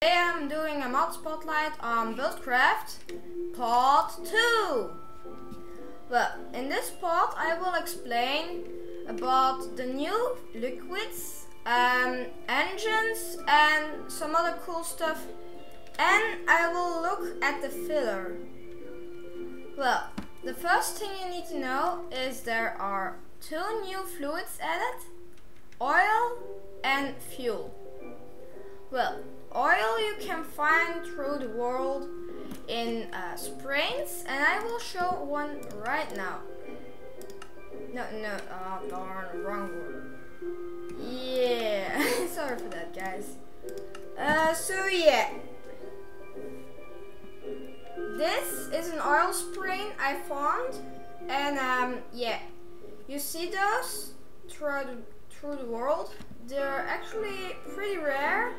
Today I'm doing a mod spotlight on buildcraft part 2. Well, in this part I will explain about the new liquids, engines and some other cool stuff, and I will look at the filler. Well, the first thing you need to know is there are two new fluids added: oil and fuel. Well, oil you can find through the world in springs, and I will show one right now. Oh darn, wrong one. Yeah, sorry for that, guys. So yeah, this is an oil spring I found, and yeah, you see those through the world. They're actually pretty rare,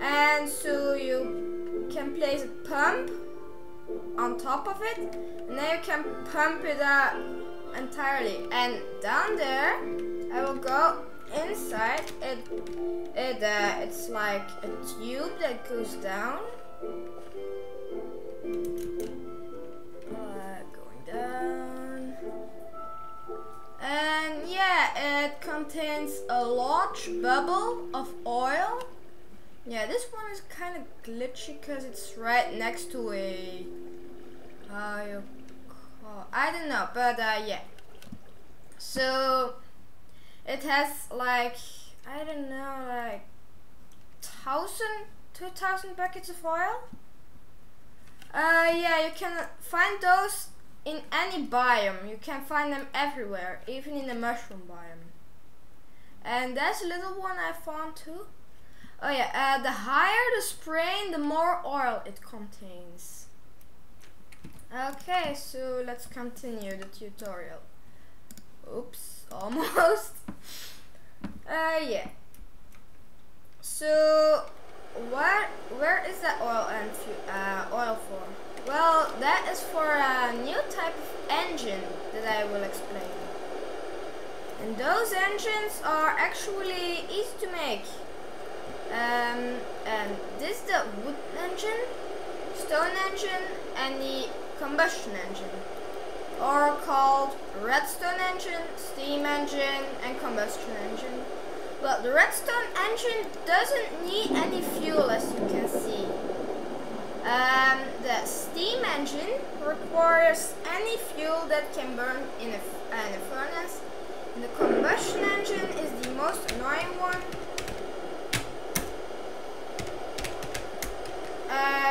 and so you can place a pump on top of it, and then you can pump it up entirely. And down there, I will go inside it. It's like a tube that goes down. Going down. And yeah, it contains a large bubble of oil. Yeah, this one is kind of glitchy because it's right next to a, I don't know, but yeah. So it has like, I don't know, like 2,000 buckets of oil. Yeah, you can find those in any biome. You can find them everywhere, even in the mushroom biome. And there's a little one I found too. Oh yeah, the higher the spring, the more oil it contains. Okay, so let's continue the tutorial. Oops, almost. Yeah. So where is that oil and oil for? Well, that is for a new type of engine that I will explain. And those engines are actually easy to make. And this is the wood engine, stone engine, and the combustion engine, or called redstone engine, steam engine, and combustion engine. Well, the redstone engine doesn't need any fuel, as you can see. The steam engine requires any fuel that can burn in a furnace, and the combustion engine is the most annoying one.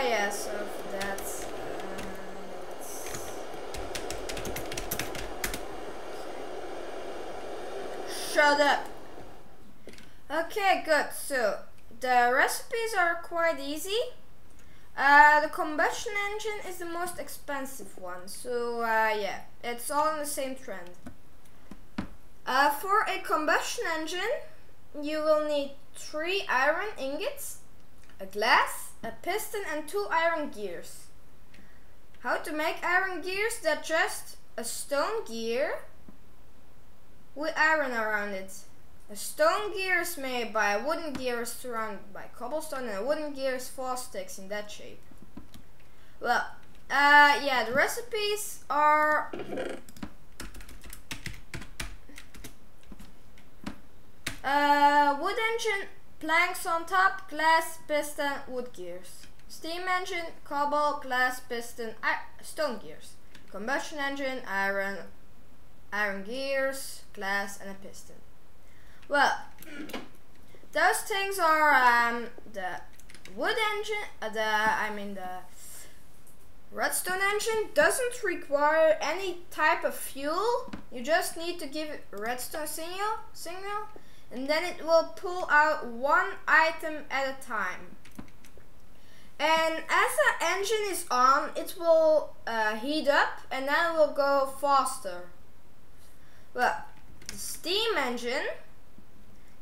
Yeah, so that's shut up. Okay, good. So the recipes are quite easy. The combustion engine is the most expensive one, so yeah, it's all in the same trend. For a combustion engine, you will need 3 iron ingots, a glass, a piston, and 2 iron gears. How to make iron gears? They're just a stone gear with iron around it. A stone gear is made by a wooden gear surrounded by cobblestone, and a wooden gear is 4 sticks in that shape. Well, yeah, the recipes are wood engine, planks on top, glass, piston, wood gears. Steam engine, cobble, glass, piston, stone gears. Combustion engine, iron gears, glass, and a piston. Well, those things are the wood engine, the redstone engine doesn't require any type of fuel. You just need to give it redstone signal, and then it will pull out one item at a time. And as the engine is on, it will heat up, and then it will go faster. Well, the steam engine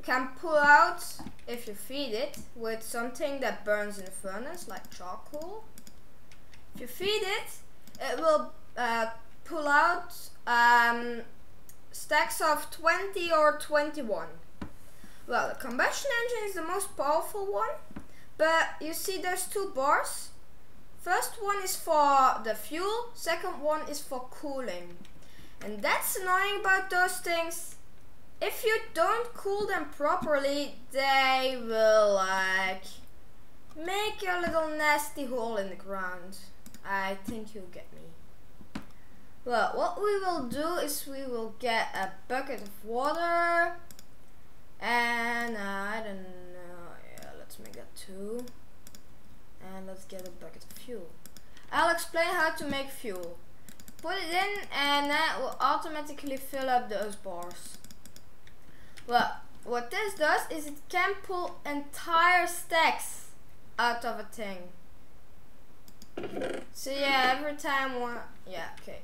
can pull out, if you feed it with something that burns in the furnace, like charcoal. If you feed it, it will pull out stacks of 20 or 21. Well, the combustion engine is the most powerful one, but you see there's two bars. First one is for the fuel, second one is for cooling. And that's annoying about those things. If you don't cool them properly, they will like make a little nasty hole in the ground. I think you'll get me. Well, what we will do is we will get a bucket of water and I don't know, yeah, let's make that 2. And let's get a bucket of fuel. I'll explain how to make fuel. Put it in and that will automatically fill up those bars. Well, what this does is it can pull entire stacks out of a thing. So yeah, every time one, yeah, okay.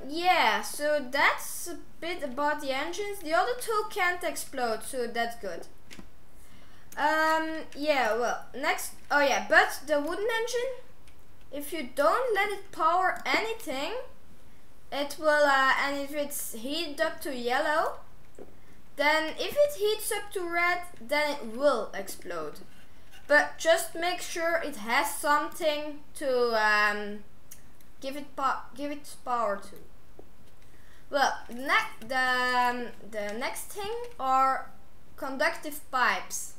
Yeah, so that's a bit about the engines. The other two can't explode, so that's good. Yeah, well, next, oh yeah, but the wooden engine, if you don't let it power anything, it will, and if it's heated up to yellow, then if it heats up to red, then it will explode. But just make sure it has something to give it power to. Well, the next thing are conductive pipes.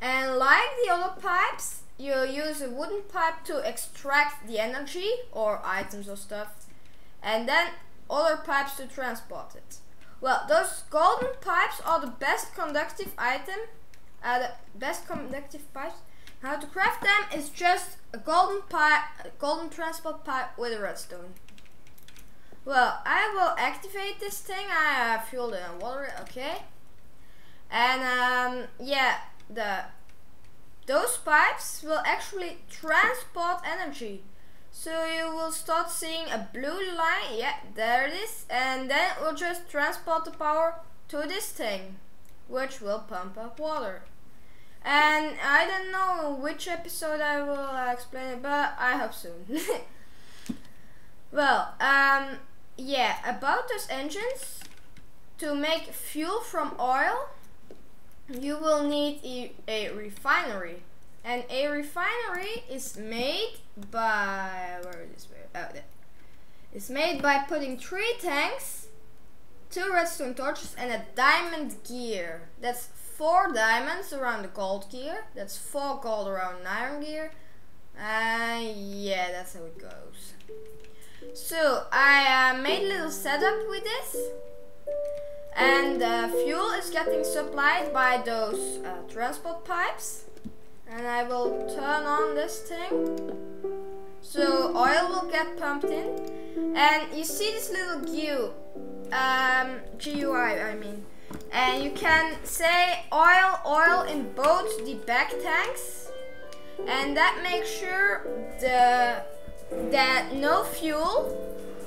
And like the other pipes, you use a wooden pipe to extract the energy or items or stuff, and then other pipes to transport it. Well, those golden pipes are the best conductive the best conductive pipes. How to craft them is just a golden pipe, golden transport pipe with a redstone. Well, I will activate this thing. I fueled it and water it, okay. And yeah, those pipes will actually transport energy. So you will start seeing a blue line, yeah, there it is, and then it will just transport the power to this thing, which will pump up water. And I don't know which episode I will explain it, but I hope soon. Well, yeah, about those engines, to make fuel from oil, you will need a refinery. And a refinery is made by, where is this? Oh, there. It's made by putting 3 tanks, 2 redstone torches, and a diamond gear. That's 4 diamonds around the gold gear. That's 4 gold around an iron gear. Yeah, that's how it goes. So I made a little setup with this. And the fuel is getting supplied by those transport pipes. And I will turn on this thing. So oil will get pumped in. And you see this little GUI, I mean. And you can say oil in both the back tanks. And that makes sure that no fuel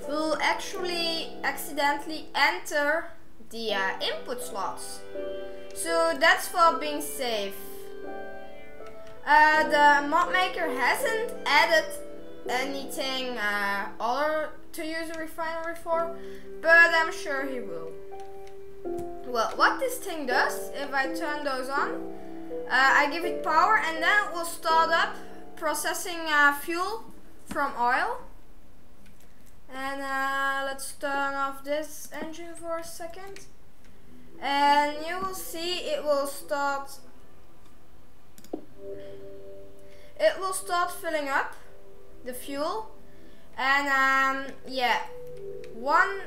will actually accidentally enter the input slots. So that's for being safe. The mod maker hasn't added anything other to use a refinery for, but I'm sure he will. Well, what this thing does, if I turn those on, I give it power and then it will start up processing fuel from oil. And let's turn off this engine for a second. And you will see it will start filling up the fuel. And yeah, one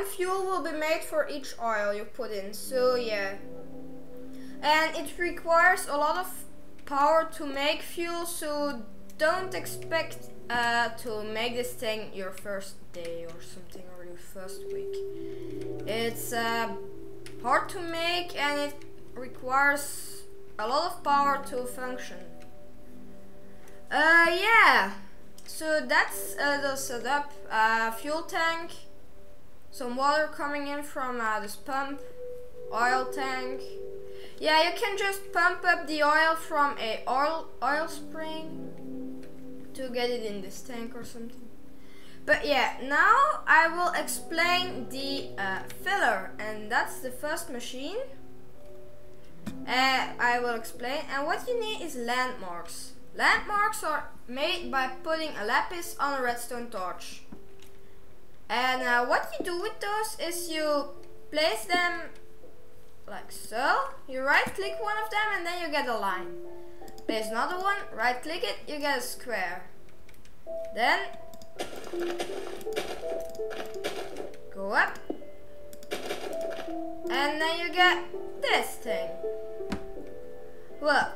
fuel will be made for each oil you put in. So yeah, and it requires a lot of power to make fuel, so don't expect to make this thing your first day or something, or your first week. It's hard to make and it requires a lot of power to function. Yeah, so that's the setup. Fuel tank, some water coming in from this pump, oil tank. Yeah, you can just pump up the oil from a oil spring to get it in this tank or something. But yeah, now I will explain the filler, and that's the first machine. I will explain. And what you need is landmarks. Landmarks are made by putting a lapis on a redstone torch. And what you do with those is you place them like so. You right click one of them and then you get a line. Place another one, right click it, you get a square. Then go up and then you get this thing. Well,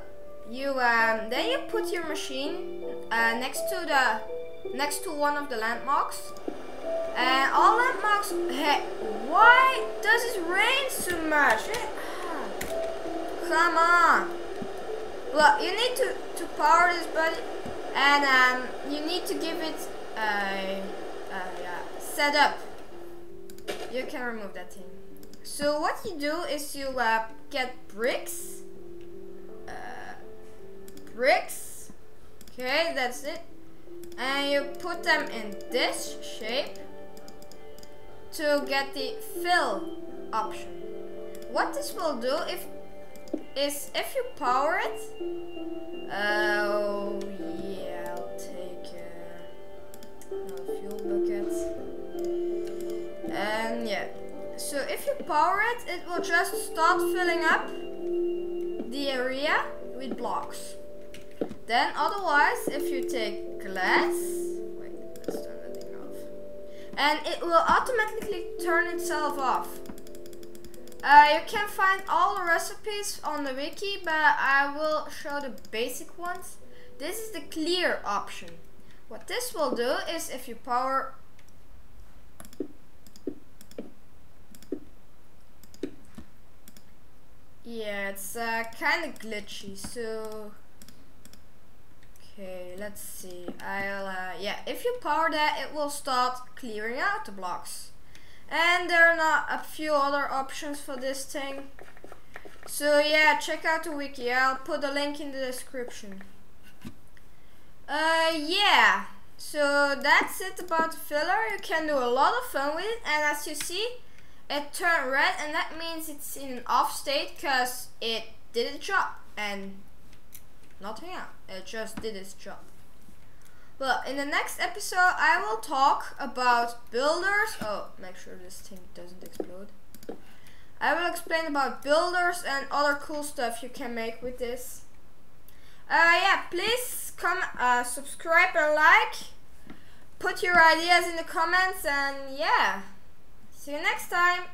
you then you put your machine next to one of the landmarks. And all landmarks. Hey, why does it rain so much? Come on. Well, you need to power this buddy, and you need to give it setup. You can remove that thing. So what you do is you get bricks. Okay, that's it. And you put them in this shape to get the fill option. What this will do is if you power it, oh yeah, I'll take another fuel bucket. And yeah, so if you power it, it will just start filling up the area with blocks. Then otherwise, if you take glass, wait, let's turn that thing off, and it will automatically turn itself off. You can find all the recipes on the wiki, but I will show the basic ones. This is the clear option. What this will do is if you power, yeah, it's kind of glitchy, so okay, let's see. Yeah, if you power that, it will start clearing out the blocks. And there are not a few other options for this thing. So yeah, check out the wiki. I'll put a link in the description. Yeah, so that's it about the filler. You can do a lot of fun with it, and as you see, it turned red, and that means it's in an off state because it did its job and nothing else. It just did its job. Well, in the next episode, I will talk about builders. Oh, make sure this thing doesn't explode. I will explain about builders and other cool stuff you can make with this. Yeah, please come subscribe and like. Put your ideas in the comments, and yeah, see you next time.